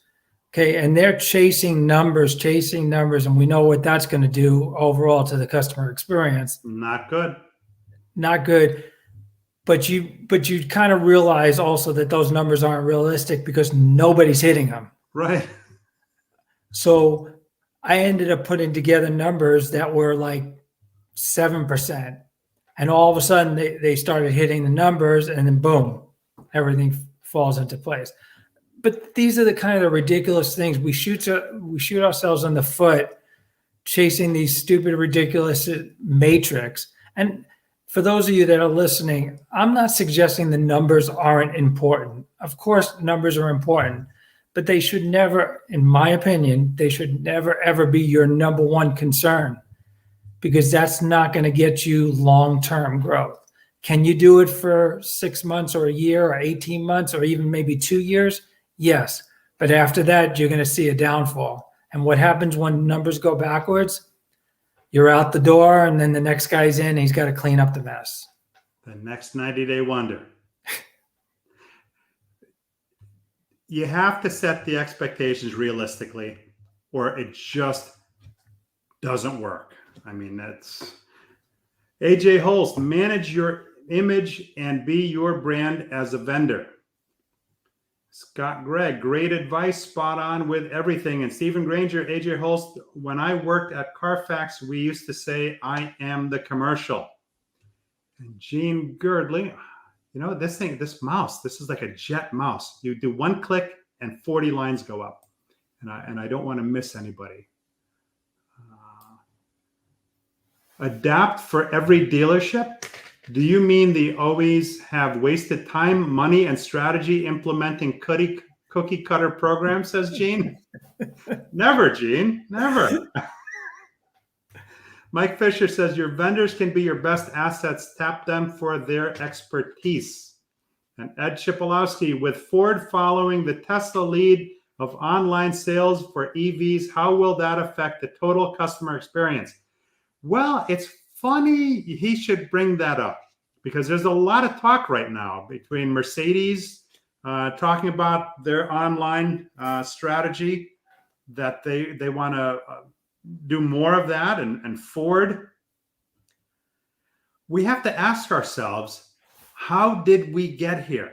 Okay. And they're chasing numbers, and we know what that's going to do overall to the customer experience. Not good. Not good. But you kind of realize also that those numbers aren't realistic because nobody's hitting them. Right. So I ended up putting together numbers that were like 7%. And all of a sudden they started hitting the numbers and then boom, everything falls into place. But these are the kind of ridiculous things. We shoot ourselves in the foot chasing these stupid, ridiculous matrix. And for those of you that are listening, I'm not suggesting the numbers aren't important. Of course, numbers are important, but they should never, in my opinion, they should never, ever be your number one concern because that's not going to get you long-term growth. Can you do it for 6 months or a year or 18 months or even maybe 2 years? Yes. But after that, you're going to see a downfall. And what happens when numbers go backwards? You're out the door, and then the next guy's in, and he's got to clean up the mess. The next 90-day wonder. You have to set the expectations realistically, or it just doesn't work. I mean, that's AJ Holst, manage your image and be your brand as a vendor. Scott Gregg, great advice, spot on with everything. And Stephen Granger, AJ Holst, when I worked at Carfax, we used to say, I am the commercial. And Gene Girdley, you know, this mouse, this is like a jet mouse. You do one click and 40 lines go up. And I don't want to miss anybody. Adapt for every dealership. Do you mean they always have wasted time, money, and strategy implementing cookie cutter programs, says Gene? Never, Gene, never. Mike Fisher says, your vendors can be your best assets. Tap them for their expertise. And Ed Chipolowski, with Ford following the Tesla lead of online sales for EVs, how will that affect the total customer experience? Well, it's funny he should bring that up because there's a lot of talk right now between Mercedes talking about their online strategy that they want to do more of that, and Ford. We have to ask ourselves, how did we get here?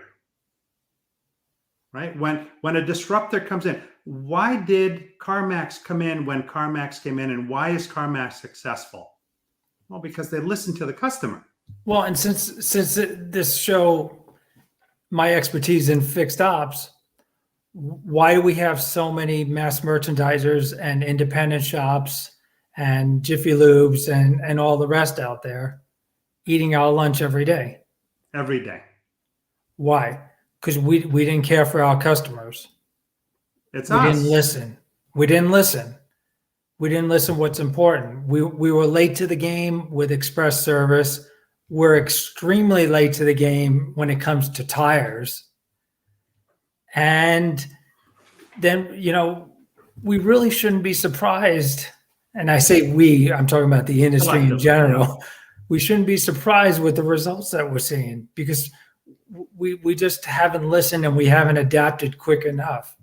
Right? When a disruptor comes in, why did CarMax come in when CarMax came in, and why is CarMax successful? Well, because they listen to the customer. Well, and this show, my expertise in fixed ops, why do we have so many mass merchandisers and independent shops and Jiffy Lubes and all the rest out there eating our lunch every day? Every day. Why? Because we didn't care for our customers. It's We us. didn't listen. We didn't listen. We didn't listen what's important. We were late to the game with express service. We're extremely late to the game when it comes to tires. And then, we really shouldn't be surprised. And I say we, I'm talking about the industry in general. We shouldn't be surprised with the results that we're seeing because we just haven't listened and we haven't adapted quick enough.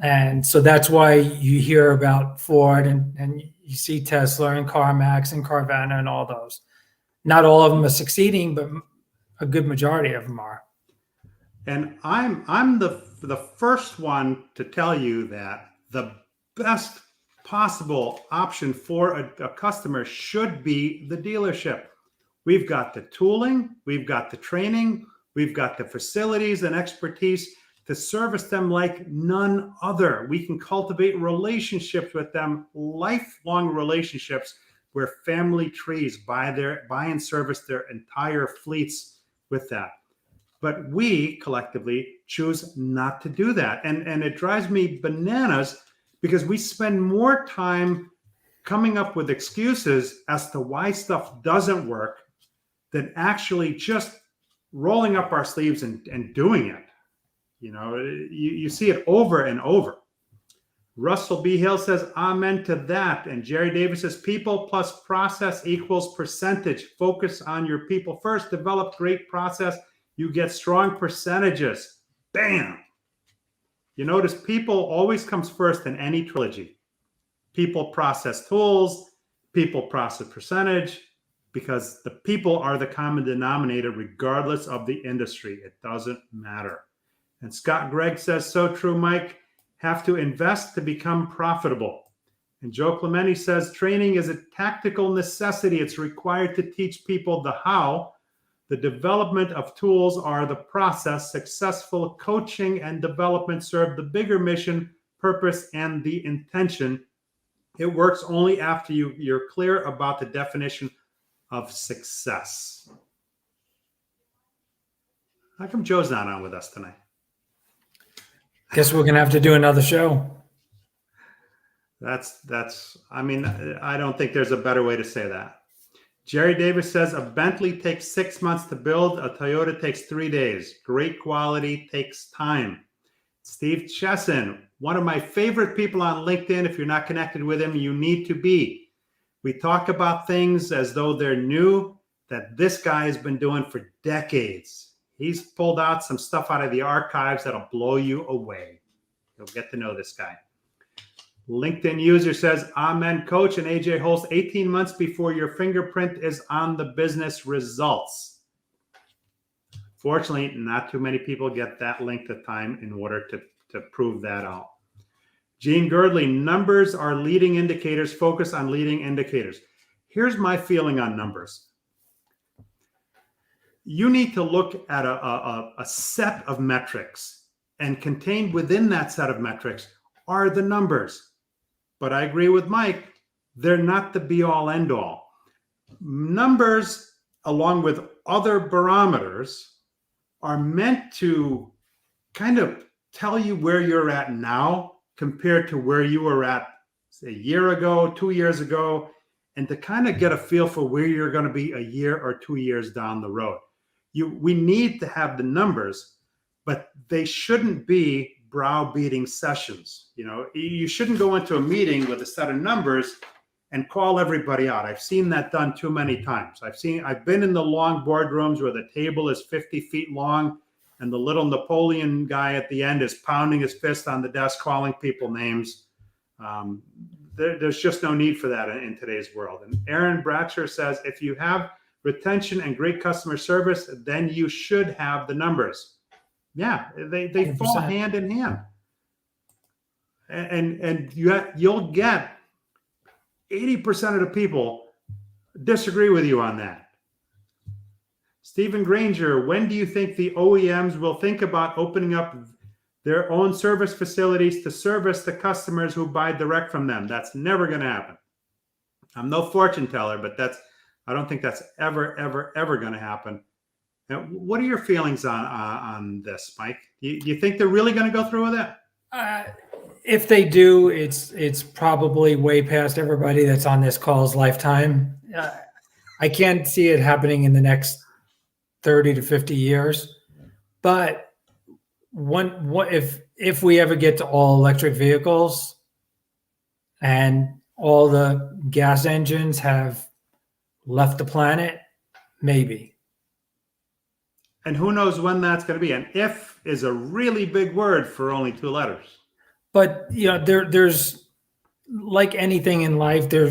And so that's why you hear about Ford and you see Tesla and CarMax and Carvana and all those. Not all of them are succeeding, but a good majority of them are. And I'm the first one to tell you that the best possible option for a customer should be the dealership. We've got the tooling, we've got the training, we've got the facilities and expertise to service them like none other. We can cultivate relationships with them, lifelong relationships where family trees buy and service their entire fleets with that. But we collectively choose not to do that. And it drives me bananas because we spend more time coming up with excuses as to why stuff doesn't work than actually just rolling up our sleeves and doing it. You see it over and over. Russell B. Hill says, amen to that. And Jerry Davis says, people plus process equals percentage. Focus on your people first. Develop great process. You get strong percentages. Bam. You notice people always comes first in any trilogy. People, process, tools. People, process, percentage. Because the people are the common denominator regardless of the industry. It doesn't matter. And Scott Gregg says, so true, Mike. Have to invest to become profitable. And Joe Clementi says, training is a tactical necessity. It's required to teach people the how. The development of tools are the process. Successful coaching and development serve the bigger mission, purpose, and the intention. It works only after you're clear about the definition of success. How come Joe's not on with us tonight? Guess we're going to have to do another show. I don't think there's a better way to say that. Jerry Davis says a Bentley takes 6 months to build. A Toyota takes 3 days. Great quality takes time. Steve Chesson, one of my favorite people on LinkedIn. If you're not connected with him, you need to be. We talk about things as though they're new that this guy has been doing for decades. He's pulled out some stuff out of the archives that'll blow you away. You'll get to know this guy. LinkedIn user says, amen, coach. And AJ Holst, 18 months before your fingerprint is on the business results. Fortunately, not too many people get that length of time in order to prove that out. Gene Girdley, numbers are leading indicators. Focus on leading indicators. Here's my feeling on numbers. You need to look at a set of metrics, and contained within that set of metrics are the numbers. But I agree with Mike, they're not the be-all, end-all. Numbers, along with other barometers, are meant to kind of tell you where you're at now compared to where you were at, say, a year ago, 2 years ago, and to kind of get a feel for where you're going to be a year or 2 years down the road. We need to have the numbers, but they shouldn't be browbeating sessions. You shouldn't go into a meeting with a set of numbers and call everybody out. I've seen that done too many times. I've been in the long boardrooms where the table is 50 feet long and the little Napoleon guy at the end is pounding his fist on the desk, calling people names. There's just no need for that in today's world. And Aaron Bratcher says, if you have retention and great customer service, then you should have the numbers. Yeah, they fall hand in hand. And you'll get 80% of the people disagree with you on that. Stephen Granger, when do you think the OEMs will think about opening up their own service facilities to service the customers who buy direct from them? That's never going to happen. I'm no fortune teller, but I don't think that's ever going to happen. Now, what are your feelings on this, Mike? You think they're really going to go through with it? If they do, it's probably way past everybody that's on this call's lifetime. I can't see it happening in the next 30 to 50 years. But if we ever get to all electric vehicles and all the gas engines have left the planet, maybe. And who knows when that's going to be? And if is a really big word for only 2 letters. But there's like anything in life, there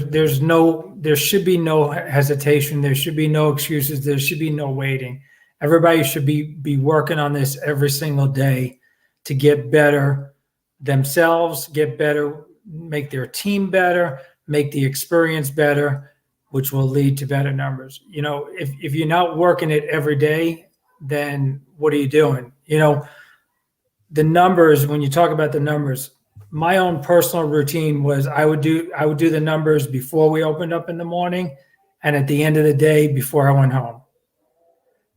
should be no hesitation. There should be no excuses. There should be no waiting. Everybody should be working on this every single day to get better themselves, get better, make their team better, make the experience better, which will lead to better numbers. If you're not working it every day, then what are you doing? The numbers, when you talk about the numbers, my own personal routine was I would do the numbers before we opened up in the morning and at the end of the day before I went home.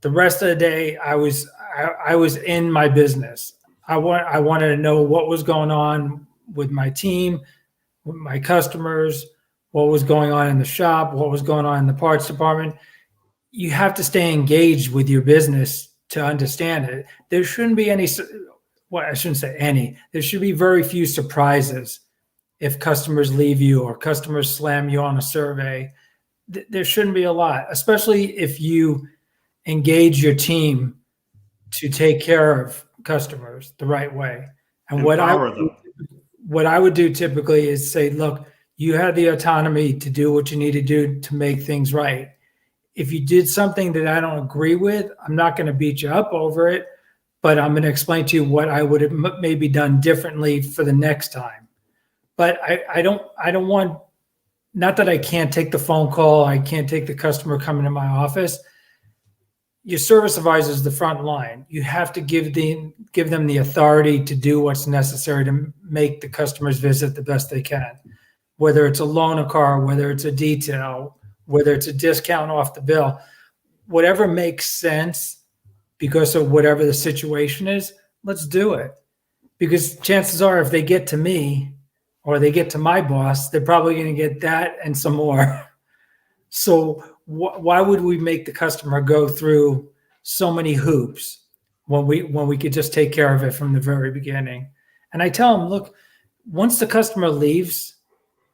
The rest of the day I was in my business. I wanted to know what was going on with my team, with my customers, what was going on in the shop, what was going on in the parts department. You have to stay engaged with your business to understand it. There shouldn't be any, well, I shouldn't say any, there should be very few surprises if customers leave you or customers slam you on a survey. There shouldn't be a lot, especially if you engage your team to take care of customers the right way. And what I would do typically is say, look, you have the autonomy to do what you need to do to make things right. If you did something that I don't agree with, I'm not going to beat you up over it, but I'm going to explain to you what I would have maybe done differently for the next time. But I don't want, not that I can't take the phone call, I can't take the customer coming to my office. Your service advisor is the front line. You have to give them the authority to do what's necessary to make the customer's visit the best they can. Whether it's a loan a car, whether it's a detail, whether it's a discount off the bill, whatever makes sense because of whatever the situation is, let's do it. Because chances are if they get to me or they get to my boss, they're probably going to get that and some more. So why would we make the customer go through so many hoops when we could just take care of it from the very beginning? And I tell them, look, once the customer leaves,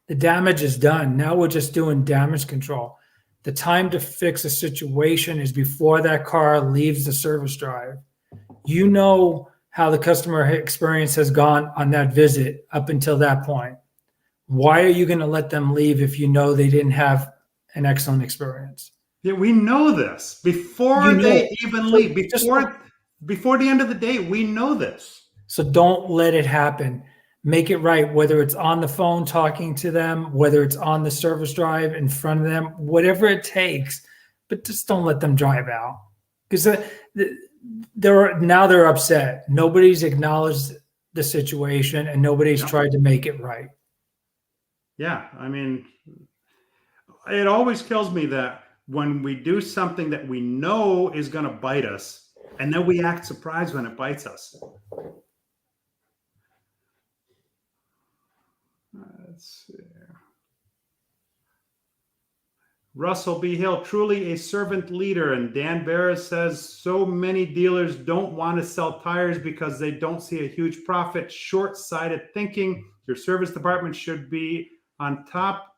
the damage is done. Now we're just doing damage control. The time to fix a situation is before that car leaves the service drive. You know how the customer experience has gone on that visit up until that point. Why are you going to let them leave if you know they didn't have an excellent experience? Yeah, we know this before they even leave. Before the end of the day, we know this. So don't let it happen. Make it right, whether it's on the phone talking to them, whether it's on the service drive in front of them, whatever it takes, but just don't let them drive out. Because they're upset. Nobody's acknowledged the situation and nobody's tried to make it right. Yeah, I mean, it always kills me that when we do something that we know is going to bite us, and then we act surprised when it bites us. Let's see. Russell B. Hill, truly a servant leader. And Dan Barris says, so many dealers don't want to sell tires because they don't see a huge profit. Short-sighted thinking. Your service department should be on top,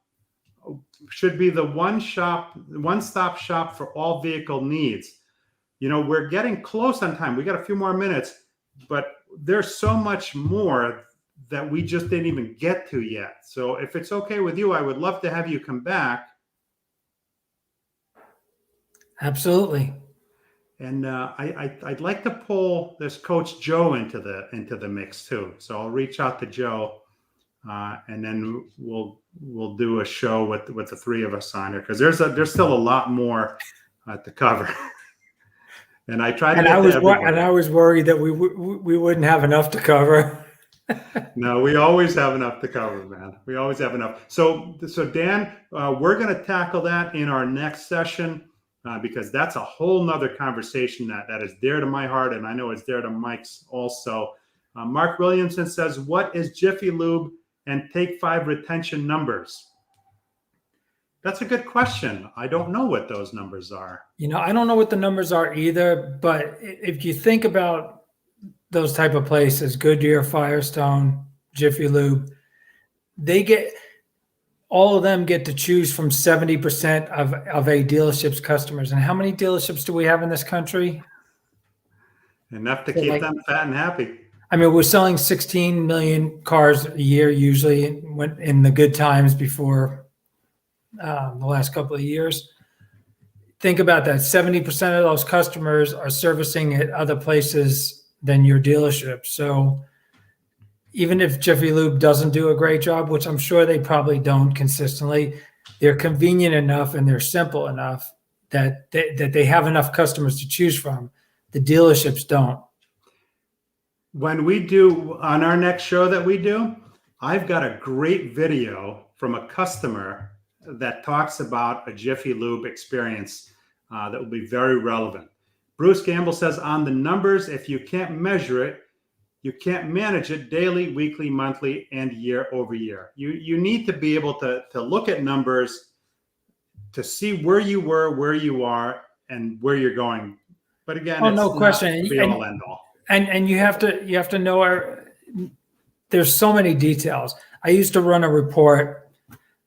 should be the one-stop shop for all vehicle needs. We're getting close on time. We got a few more minutes, but there's so much more that we just didn't even get to yet. So if it's okay with you, I would love to have you come back. Absolutely. And I'd like to pull this Coach Joe into the mix too. So I'll reach out to Joe, and then we'll do a show with the three of us on here because there's still a lot more to cover. And I try to And get to everybody. and I was worried that we wouldn't have enough to cover. No, we always have enough to cover, man. We always have enough. So Dan, we're going to tackle that in our next session because that's a whole nother conversation that is dear to my heart, and I know it's dear to Mike's also. Mark Williamson says, "What is Jiffy Lube and Take 5 retention numbers?" That's a good question. I don't know what those numbers are. I don't know what the numbers are either, but if you think about those type of places, Goodyear, Firestone, Jiffy Lube, all of them get to choose from 70% of a dealership's customers. And how many dealerships do we have in this country? Enough to keep them fat and happy. I mean, we're selling 16 million cars a year, usually in the good times before the last couple of years. Think about that. 70% of those customers are servicing at other places than your dealership. So even if Jiffy Lube doesn't do a great job, which I'm sure they probably don't consistently, they're convenient enough and they're simple enough that they have enough customers to choose from. The dealerships don't. When we do on our next show that we do, I've got a great video from a customer that talks about a Jiffy Lube experience that will be very relevant. Bruce Gamble says, on the numbers, if you can't measure it, you can't manage it daily, weekly, monthly, and year over year. You need to be able to look at numbers to see where you were, where you are, and where you're going. But again, it's no question. Not be all end all. And you have to know there's so many details. I used to run a report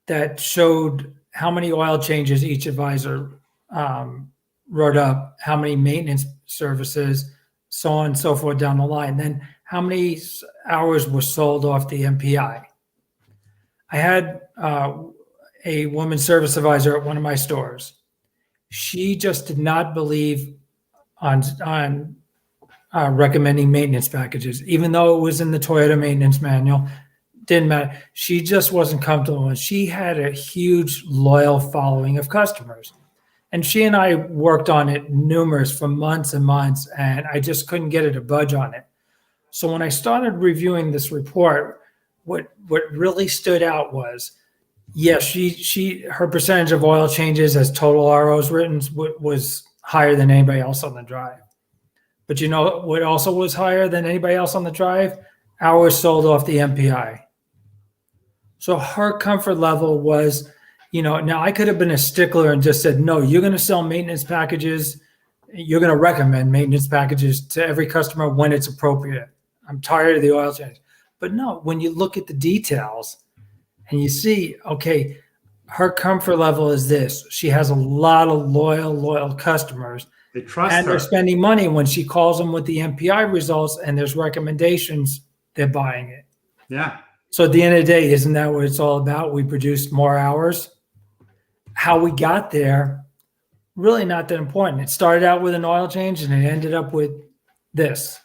that showed how many oil changes each advisor wrote up, how many maintenance services, so on and so forth down the line. Then how many hours were sold off the MPI. I had a woman service advisor at one of my stores. She just did not believe on recommending maintenance packages, even though it was in the Toyota maintenance manual. Didn't matter. She just wasn't comfortable. And she had a huge loyal following of customers. And she and I worked on it for months and months, and I just couldn't get her to budge on it. So when I started reviewing this report, what really stood out was, yes, her percentage of oil changes as total ROs written was higher than anybody else on the drive. But you know what also was higher than anybody else on the drive? Hours sold off the MPI. So her comfort level was, now I could have been a stickler and just said, no, you're going to sell maintenance packages. You're going to recommend maintenance packages to every customer when it's appropriate. I'm tired of the oil change. But no, when you look at the details and you see, okay, her comfort level is this. She has a lot of loyal customers. They trust and her. They're spending money. When she calls them with the MPI results and there's recommendations, they're buying it. Yeah. So at the end of the day, isn't that what it's all about? We produced more hours. How we got there, really not that important. It started out with an oil change and it ended up with this.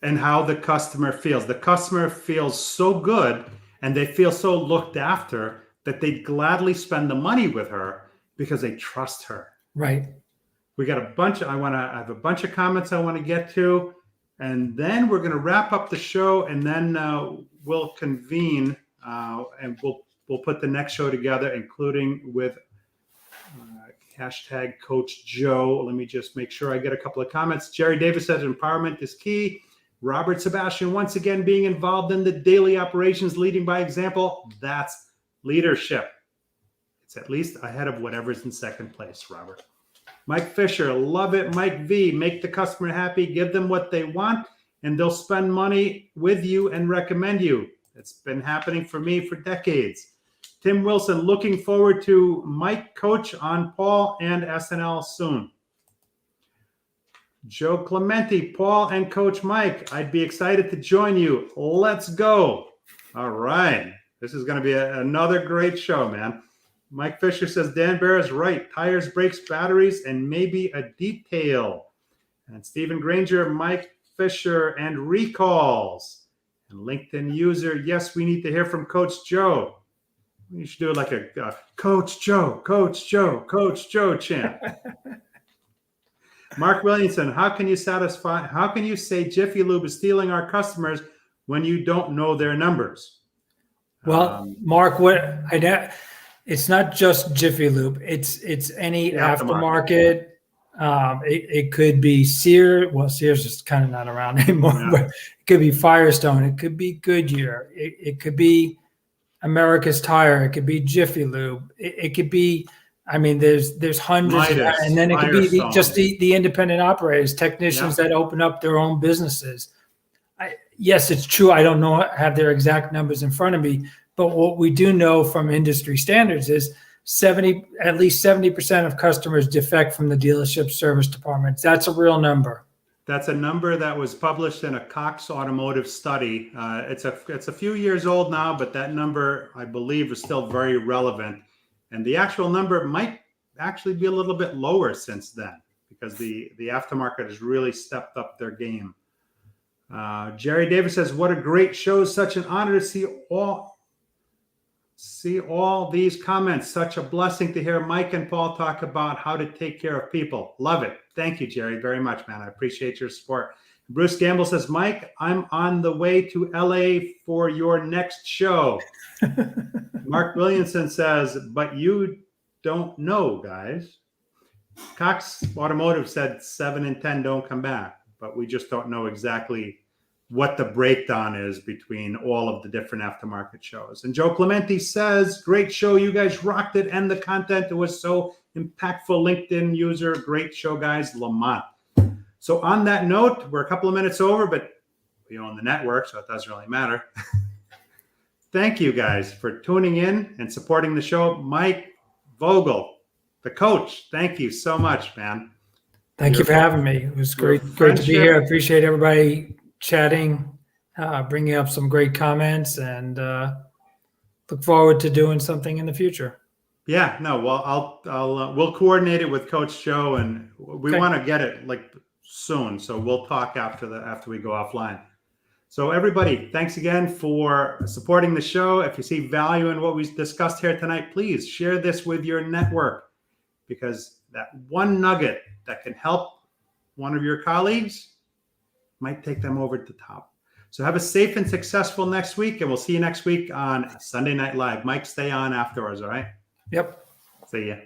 And how the customer feels. The customer feels so good and they feel so looked after that they gladly spend the money with her because they trust her. Right. We got I have a bunch of comments I want to get to, and then we're going to wrap up the show, and then we'll convene and we'll put the next show together, including with hashtag Coach Joe. Let me just make sure I get a couple of comments. Jerry Davis says empowerment is key. Robert Sebastian, once again, being involved in the daily operations, leading by example. That's leadership. It's at least ahead of whatever's in second place, Robert. Mike Fisher, love it. Mike V, make the customer happy, give them what they want, and they'll spend money with you and recommend you. It's been happening for me for decades. Tim Wilson, looking forward to Mike coach on Paul and SNL soon. Joe Clementi, Paul and Coach Mike, I'd be excited to join you. Let's go. All right. This is going to be another great show, man. Mike Fisher says, Dan Bear is right. Tires, brakes, batteries, and maybe a detail. And Stephen Granger, Mike Fisher, and recalls. And LinkedIn user, yes, we need to hear from Coach Joe. You should do it like a Coach Joe, Coach Joe, Coach Joe chant. Mark Williamson, how can you say Jiffy Lube is stealing our customers when you don't know their numbers? Well, Mark, it's not just Jiffy Lube. It's any aftermarket. It could be Sears. Well, Sears is kind of not around anymore, but it could be Firestone. It could be Goodyear. It could be America's Tire. It could be Jiffy Lube. It could be, I mean, there's hundreds, Midas, and then it could be Firestone. just the independent operators, technicians that open up their own businesses. Yes, it's true. I don't have their exact numbers in front of me, but what we do know from industry standards is at least 70% of customers defect from the dealership service departments. That's a real number. That's a number that was published in a Cox Automotive study. It's a few years old now, but that number, I believe, is still very relevant. And the actual number might actually be a little bit lower since then, because the aftermarket has really stepped up their game. Jerry Davis says, what a great show. Such an honor to see all these comments. Such a blessing to hear Mike and Paul talk about how to take care of people. Love it. Thank you, Jerry, very much, man. I appreciate your support. Bruce Gamble says, Mike, I'm on the way to LA for your next show. Mark Williamson says, but you don't know, guys. Cox Automotive said 7 in 10 don't come back, but we just don't know exactly what the breakdown is between all of the different aftermarket shows. And Joe Clementi says, great show. You guys rocked it. And the content, it was so impactful. LinkedIn user, great show, guys. Lamont. So on that note, we're a couple of minutes over, but we own the network, so it doesn't really matter. Thank you guys for tuning in and supporting the show. Mike Vogel, the coach, thank you so much, man. Thank you for having me. It was great to be here. I appreciate everybody chatting, bringing up some great comments, and look forward to doing something in the future. Yeah, no, well, we'll coordinate it with Coach Joe, and we want to get it like soon. So we'll talk after we go offline. So everybody, thanks again for supporting the show. If you see value in what we discussed here tonight, please share this with your network, because that one nugget that can help one of your colleagues might take them over to the top. So have a safe and successful next week, and we'll see you next week on Sunday Night Live. Mike, stay on afterwards, all right? Yep. See ya.